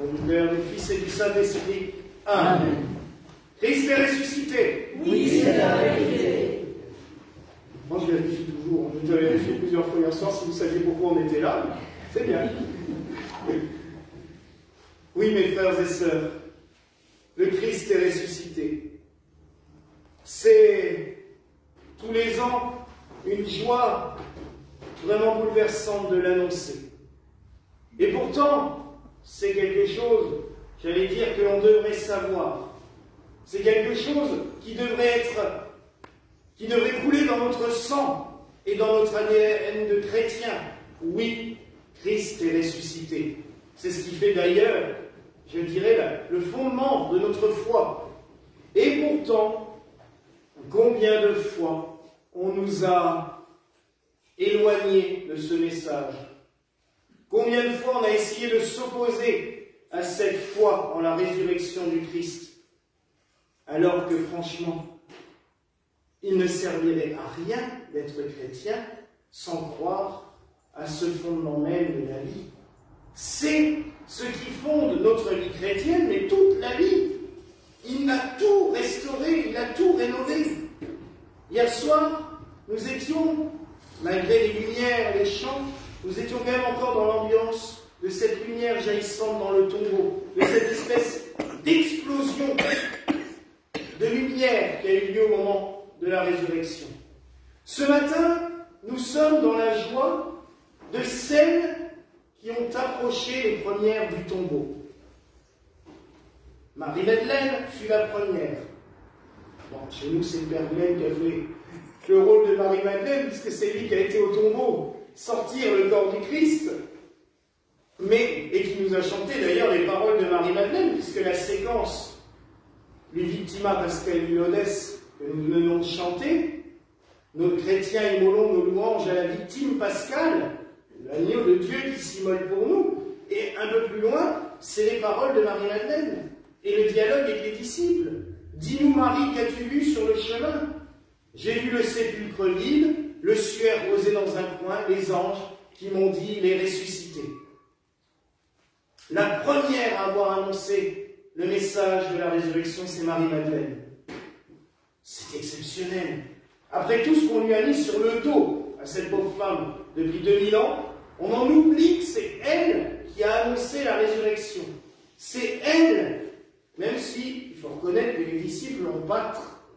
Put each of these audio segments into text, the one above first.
Au nom du Père, du Fils et du Saint-Esprit. Amen. Christ est ressuscité. Oui, c'est la vérité. Moi, je vérifie toujours. Je l'ai vérifié plusieurs fois hier soir. Si vous saviez pourquoi on était là, c'est bien. Oui, mes frères et sœurs, le Christ est ressuscité. C'est tous les ans une joie vraiment bouleversante de l'annoncer. Et pourtant, c'est quelque chose, j'allais dire, que l'on devrait savoir. C'est quelque chose qui devrait couler dans notre sang et dans notre ADN de chrétien. Oui, Christ est ressuscité. C'est ce qui fait d'ailleurs, je dirais, le fondement de notre foi. Et pourtant, combien de fois on nous a éloignés de ce message? Combien de fois on a essayé de s'opposer à cette foi en la résurrection du Christ? Alors que franchement, il ne servirait à rien d'être chrétien sans croire à ce fondement même de la vie. C'est ce qui fonde notre vie chrétienne, mais toute la vie. Il a tout restauré, il a tout rénové. Hier soir, nous étions, malgré les lumières, les chants, nous étions quand même encore dans l'ambiance de cette lumière jaillissante dans le tombeau, de cette espèce d'explosion de lumière qui a eu lieu au moment de la résurrection. Ce matin, nous sommes dans la joie de celles qui ont approché les premières du tombeau. Marie-Madeleine fut la première. Bon, chez nous, c'est le Père Glenn qui a fait le rôle de Marie-Madeleine, puisque c'est lui qui a été au tombeau sortir le corps du Christ, et qui nous a chanté d'ailleurs les paroles de Marie-Madeleine, puisque la séquence les Victima Pascal Lodes que nous venons de chanter, nos chrétiens immolons nos louanges à la victime Pascal, l'agneau de Dieu qui s'immole pour nous, et un peu plus loin, c'est les paroles de Marie-Madeleine, et le dialogue avec les disciples. Dis-nous Marie, qu'as-tu vu sur le chemin? J'ai vu le sépulcre vide, le suaire posé dans un coin, les anges qui m'ont dit il est ressuscité. La première à avoir annoncé le message de la résurrection, c'est Marie-Madeleine. C'est exceptionnel. Après tout ce qu'on lui a mis sur le dos à cette pauvre femme depuis 2000 ans, on en oublie que c'est elle qui a annoncé la résurrection. C'est elle, même si, il faut reconnaître que les disciples n'ont pas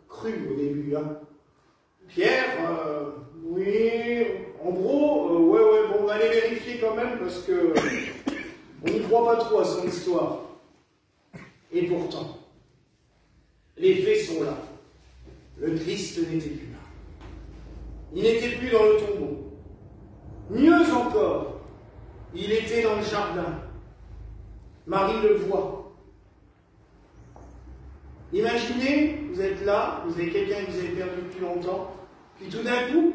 cru au début. Hein. Pierre, oui, en gros, ouais, bon, on va aller vérifier quand même parce que on n'y croit pas trop à son histoire. Et pourtant, les faits sont là. Le Christ n'était plus là. Il n'était plus dans le tombeau. Mieux encore, il était dans le jardin. Marie le voit. Imaginez, vous êtes là, vous avez quelqu'un que vous avez perdu depuis longtemps, puis tout d'un coup,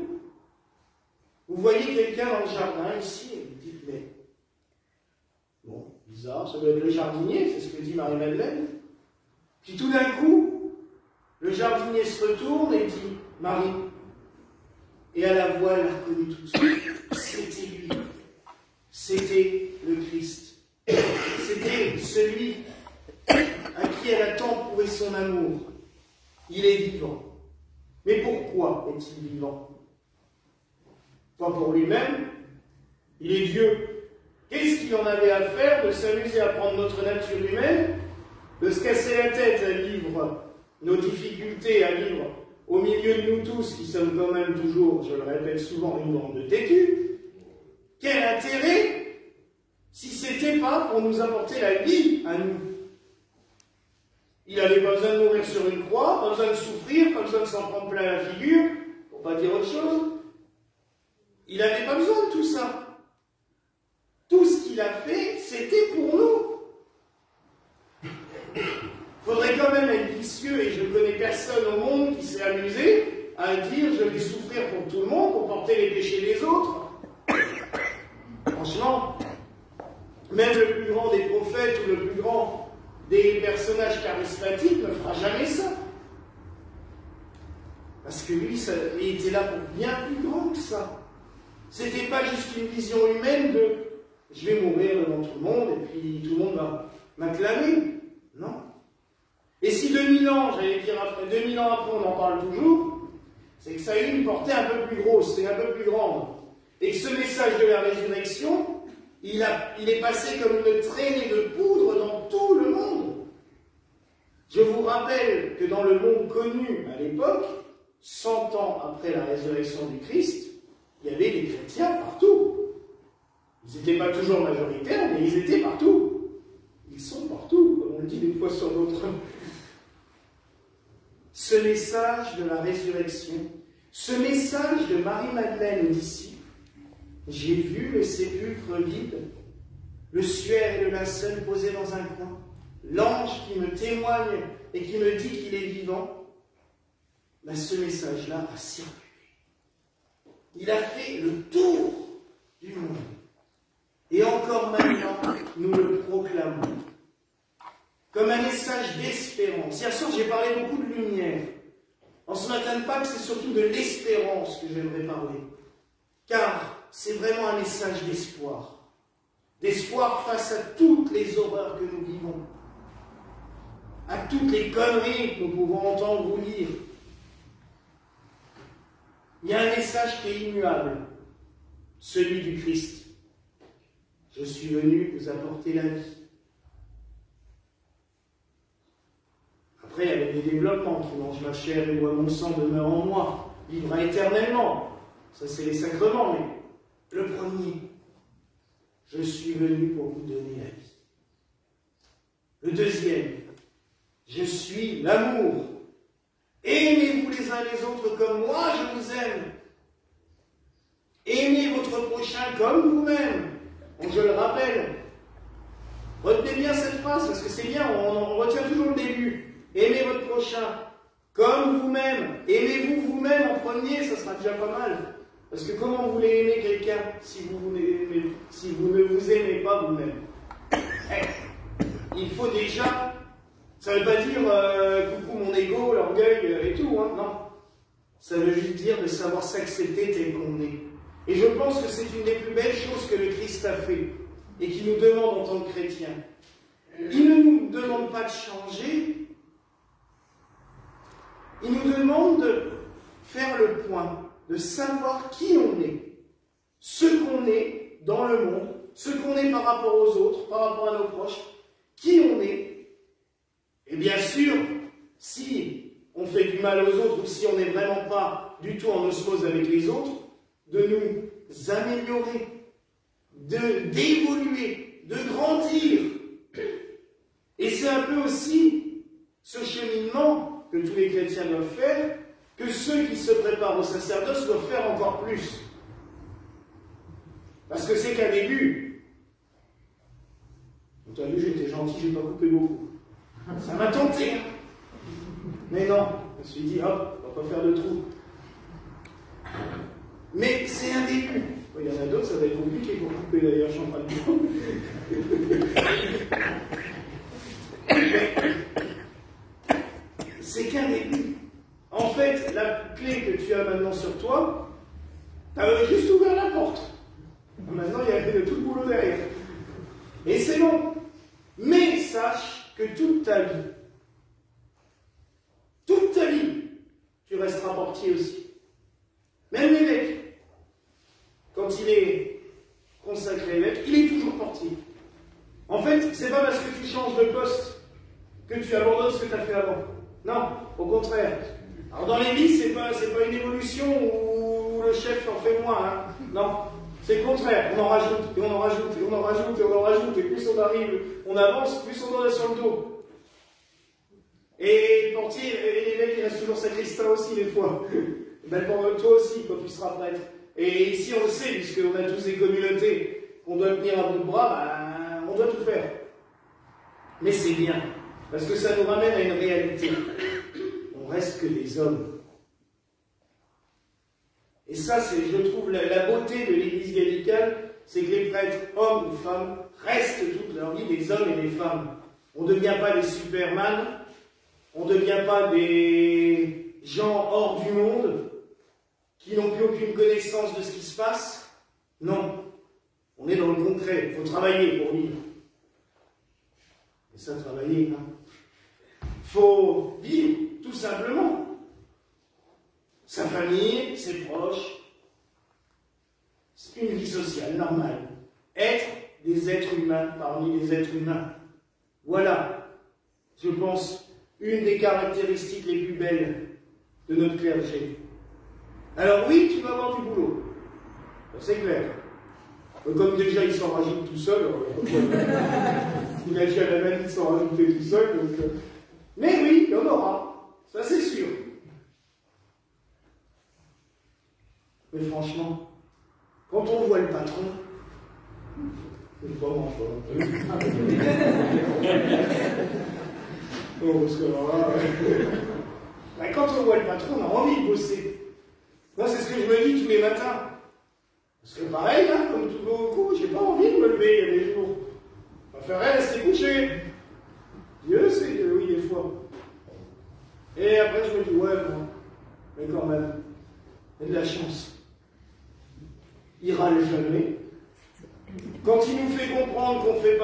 vous voyez quelqu'un dans le jardin, ici, et vous dites, mais bon, bizarre, ça doit être le jardinier, c'est ce que dit Marie-Madeleine. Puis tout d'un coup, le jardinier se retourne et dit « Marie ». Et à la voix, elle a reconnu tout de suite. C'était lui. C'était le Christ. C'était celui à qui elle a tant prouvé son amour. Il est vivant. Mais pourquoi est-il vivant? Pas pour lui-même. Il est Dieu. Qu'est-ce qu'il en avait à faire de s'amuser à prendre notre nature humaine, de se casser la tête à vivre nos difficultés, à vivre au milieu de nous tous, qui sommes quand même toujours, je le répète souvent, une bande de têtus? Quel intérêt si c'était pas pour nous apporter la vie à nous? Il n'avait pas besoin de mourir sur une croix, pas besoin de souffrir, pas besoin de s'en prendre plein la figure, pour pas dire autre chose. Il n'avait pas besoin de tout ça. Tout ce qu'il a fait, c'était pour nous. Il faudrait quand même être vicieux, et je ne connais personne au monde qui s'est amusé à dire je vais souffrir pour tout le monde, pour porter les péchés des autres. Franchement, même le plus grand des prophètes ou le plus grand des personnages charismatiques ne fera jamais ça. Parce que lui, il était là pour bien plus grand que ça. C'était pas juste une vision humaine de je vais mourir devant tout le monde et puis tout le monde va m'acclamer? Non. Et si 2000 ans, j'allais dire après, 2000 ans après, on en parle toujours, c'est que ça a eu une portée un peu plus grosse, c'est un peu plus grande. Et que ce message de la résurrection, il est passé comme une traînée de poudre dans tout le monde. Je vous rappelle que dans le monde connu à l'époque, 100 ans après la résurrection du Christ, il y avait des chrétiens partout. Ils n'étaient pas toujours majoritaires, mais ils étaient partout. Ils sont partout, comme on le dit des fois sur d'autres. Ce message de la résurrection, ce message de Marie-Madeleine aux disciples, j'ai vu le sépulcre vide, le suaire et le linceul posés dans un coin, l'ange qui me témoigne et qui me dit qu'il est vivant. Ben, ce message-là a circulé. Il a fait le tour du monde. Et encore maintenant, nous le proclamons. Comme un message d'espérance. Hier soir, j'ai parlé beaucoup de lumière. En ce matin de Pâques, c'est surtout de l'espérance que j'aimerais parler. Car c'est vraiment un message d'espoir. D'espoir face à toutes les horreurs que nous vivons. À toutes les conneries que nous pouvons entendre ou lire. Il y a un message qui est immuable. Celui du Christ. Je suis venu vous apporter la vie. Après, il y avait des développements qui mangent ma chair et boivent mon sang demeure en moi, vivra éternellement. Ça, c'est les sacrements, mais le premier, je suis venu pour vous donner la vie. Le deuxième, je suis l'amour. Aimez-vous les uns les autres comme moi je vous aime. Aimez votre prochain comme vous-même. Donc, je le rappelle. Retenez bien cette phrase, parce que c'est bien, on retient toujours le début. Aimez votre prochain comme vous-même. Aimez-vous vous-même en premier, ça sera déjà pas mal. Parce que comment vous voulez aimer quelqu'un si vous ne vous aimez pas vous-même? Il faut déjà, ça ne veut pas dire coucou mon ego, l'orgueil et tout, hein, non. Ça veut juste dire de savoir s'accepter tel qu'on est. Et je pense que c'est une des plus belles choses que le Christ a fait et qu'il nous demande en tant que chrétiens. Il ne nous demande pas de changer, il nous demande de faire le point, de savoir qui on est, ce qu'on est dans le monde, ce qu'on est par rapport aux autres, par rapport à nos proches, qui on est. Et bien sûr, si on fait du mal aux autres ou si on n'est vraiment pas du tout en osmose avec les autres, de nous améliorer, d'évoluer, de grandir. Et c'est un peu aussi ce cheminement que tous les chrétiens doivent faire, que ceux qui se préparent au sacerdoce doivent faire encore plus. Parce que c'est qu'un début. Tu as vu, j'étais gentil, j'ai pas coupé beaucoup. Ça m'a tenté. Mais non, je me suis dit, hop, on va pas faire de trou. Mais c'est un début. Il y en a d'autres, ça va être compliqué pour couper d'ailleurs, je suis en train de c'est qu'un début. En fait, la clé que tu as maintenant sur toi, tu avais juste ouvert la porte. Maintenant, il y a tout le boulot derrière. Et c'est long. Mais sache que toute ta vie, tu resteras portier aussi. Même l'évêque, quand il est consacré évêque, il est toujours portier. En fait, c'est pas parce que tu changes de poste que tu abandonnes ce que tu as fait avant. Non, au contraire. Alors dans l'Église, c'est pas une évolution où le chef en fait moins. Hein. Non, c'est le contraire. On en rajoute, et on en rajoute, et on en rajoute, et on en rajoute. Et plus on arrive, on avance, plus on en a sur le dos. Et le portier, et l'évêque, il reste toujours sacristain aussi des fois. Ben, toi aussi, quand tu seras prêtre. Et ici, on le sait, puisqu'on a tous des communautés qu'on doit tenir à bout de bras, ben, on doit tout faire. Mais c'est bien, parce que ça nous ramène à une réalité. On reste que des hommes. Et ça, c'est, je trouve, la beauté de l'Église gallicane, c'est que les prêtres, hommes ou femmes, restent toute leur vie des hommes et des femmes. On ne devient pas des Superman, on ne devient pas des gens hors du monde, qui n'ont plus aucune connaissance de ce qui se passe. Non. On est dans le concret. Il faut travailler pour vivre. Et ça travailler, hein. Faut vivre, tout simplement. Sa famille, ses proches, une vie sociale normale. Être des êtres humains parmi les êtres humains. Voilà, je pense, une des caractéristiques les plus belles de notre clergé. Alors oui, tu vas avoir du boulot. C'est clair. Comme déjà il s'en rajoute tout seul, il a déjà la manie de s'en rajouter tout seul, donc... Mais oui, il y en aura, ça c'est sûr. Mais franchement, quand on voit le patron, c'est pas grand chose. Oh, parce que quand on voit le patron, on a envie de bosser. Moi, c'est ce que je me dis tous les matins. Parce que pareil, hein, comme tout beaucoup, j'ai pas envie de me lever il y a des jours. Je préférerais rester couché. Dieu sait que oui, des fois. Et après, je me dis, ouais, bon, mais quand même, il y a de la chance. Il râle jamais. Quand il nous fait comprendre qu'on fait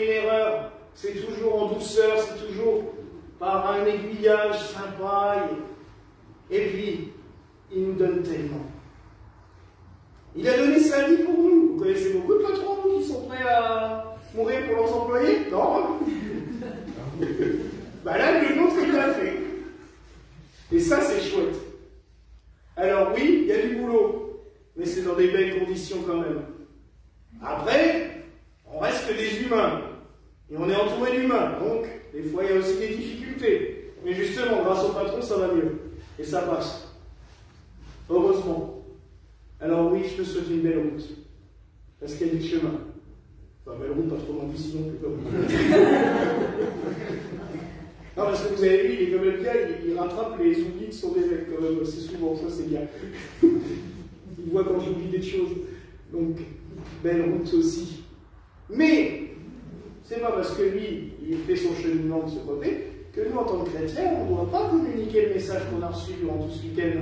une erreur, c'est toujours en douceur, c'est toujours par un aiguillage sympa. Et puis, il nous donne tellement. Il a donné sa vie pour nous. Vous connaissez beaucoup de patrons qui sont prêts à mourir pour leurs employés? Non. Ben là, le nôtre, il l'a fait. Et ça, c'est chouette. Alors oui, il y a du boulot, mais c'est dans des belles conditions quand même. Après, on reste que des humains. Et on est entouré d'humains. Donc, des fois, il y a aussi des difficultés. Mais justement, grâce au patron, ça va mieux. Et ça passe. Heureusement. Alors oui, je te souhaite une belle route. Parce qu'il y a du chemin. Enfin, belle route, pas trop loin d'ici non plus. Non, parce que vous avez vu, il est quand même bien, il rattrape les oublis de son évêque quand même. C'est souvent ça, c'est bien. Il voit quand j'oublie des choses. Donc, belle route aussi. Mais, c'est pas parce que lui, il fait son cheminement de ce côté, que nous, en tant que chrétiens, on ne doit pas communiquer le message qu'on a reçu durant tout ce week-end.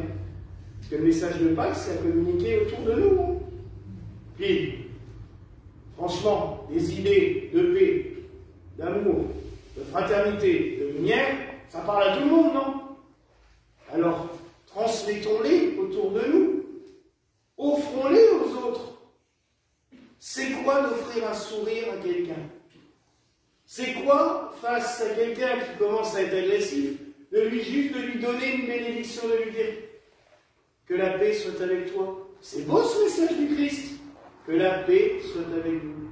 Parce que le message de Pâques, c'est à communiquer autour de nous. Hein. Puis, franchement, des idées de paix, d'amour, de fraternité, de lumière, ça parle à tout le monde, non? Alors, transmettons-les autour de nous. Offrons-les aux autres. C'est quoi d'offrir un sourire à quelqu'un? C'est quoi, face à quelqu'un qui commence à être agressif, de lui donner une bénédiction, de lui dire que la paix soit avec toi? C'est beau ce message du Christ. Que la paix soit avec vous.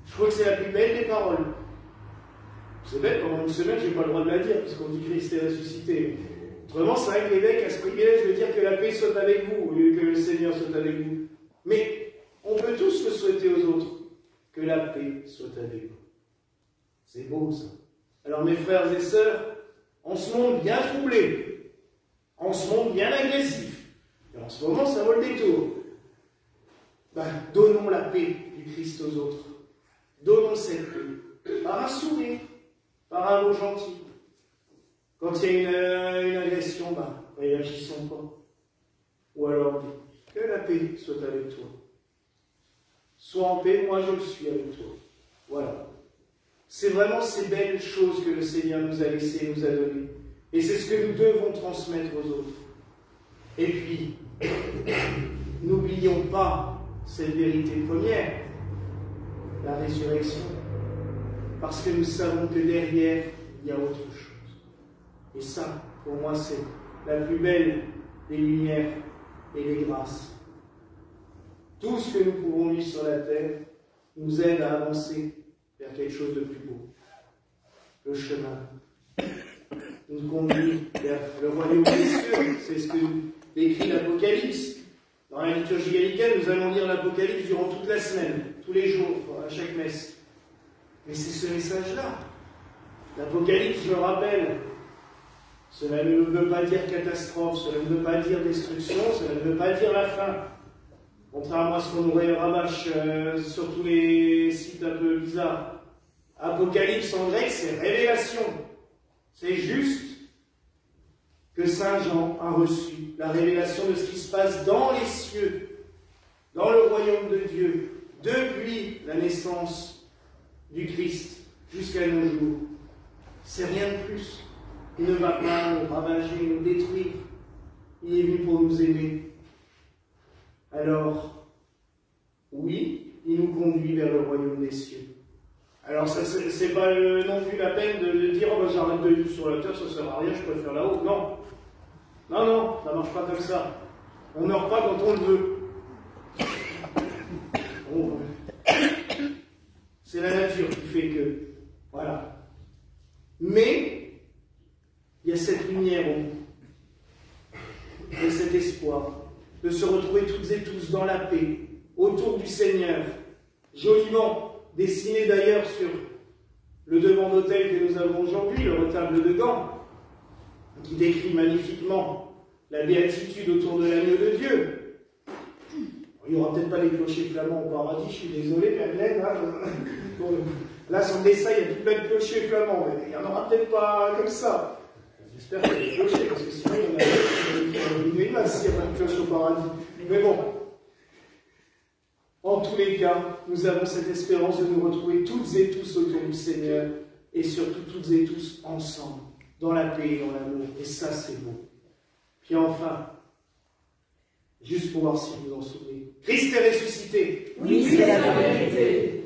Je crois que c'est la plus belle des paroles. C'est bête, pendant une semaine, je n'ai pas le droit de la dire, puisqu'on dit que Christ est ressuscité. Autrement, c'est vrai que l'évêque a ce privilège de dire que la paix soit avec vous, au lieu que le Seigneur soit avec vous. Mais on peut tous le souhaiter aux autres, que la paix soit avec vous. C'est beau ça. Alors mes frères et sœurs, en ce monde bien troublé, en ce monde bien agressif, et en ce moment ça vaut le détour, donnons la paix du Christ aux autres. Donnons cette paix, par un sourire, par un mot gentil. Quand il y a une agression, réagissons pas. Ou alors, que la paix soit avec toi. Sois en paix, moi je le suis avec toi. Voilà. C'est vraiment ces belles choses que le Seigneur nous a laissées, nous a données. Et c'est ce que nous devons transmettre aux autres. Et puis, n'oublions pas cette vérité première, la résurrection. Parce que nous savons que derrière, il y a autre chose. Et ça, pour moi, c'est la plus belle des lumières et des grâces. Tout ce que nous pouvons vivre sur la terre nous aide à avancer vers quelque chose de plus beau. Le chemin nous conduit vers le royaume des cieux. C'est ce que décrit l'Apocalypse. Dans la liturgie gallicane, nous allons lire l'Apocalypse durant toute la semaine, tous les jours, à chaque messe. Mais c'est ce message-là. L'Apocalypse, je le rappelle, cela ne veut pas dire catastrophe, cela ne veut pas dire destruction, cela ne veut pas dire la fin. Contrairement à ce qu'on nous rabâche sur tous les sites un peu bizarres. Apocalypse en grec, c'est révélation. C'est juste que Saint Jean a reçu la révélation de ce qui se passe dans les cieux, dans le royaume de Dieu, depuis la naissance du Christ jusqu'à nos jours. C'est rien de plus. Il ne va pas nous ravager, nous détruire. Il est venu pour nous aimer. Alors, oui, il nous conduit vers le royaume des cieux. Alors, c'est pas non plus la peine de dire oh, ben, j'arrête de vivre sur la terre, ça ne sert à rien, je préfère là-haut. Non. Non, non, ça ne marche pas comme ça. On ne meurt pas quand on le veut. Bon, c'est la nature qui fait que. Voilà. Mais, il y a cette lumière au bout. Et cet espoir de se retrouver toutes et tous dans la paix, autour du Seigneur, joliment dessiné d'ailleurs sur le devant d'autel que nous avons aujourd'hui, le retable de Gand, qui décrit magnifiquement la béatitude autour de l'agneau de Dieu. Il n'y aura peut-être pas les clochers flamands au paradis, je suis désolé, Madeleine. Hein. Là, sur le dessin, il y a tout plein de clochers flamands, mais il n'y en aura peut-être pas comme ça. J'espère qu'il y a des clochers, parce que sinon, il y en a une grimace s'il n'y a pas de cloche au paradis. Mais bon, en tous les cas, nous avons cette espérance de nous retrouver toutes et tous autour du Seigneur, et surtout toutes et tous ensemble, dans la paix et dans l'amour. Et ça, c'est beau. Puis enfin, juste pour voir si vous en souvenez, Christ est ressuscité. Oui, c'est la vérité.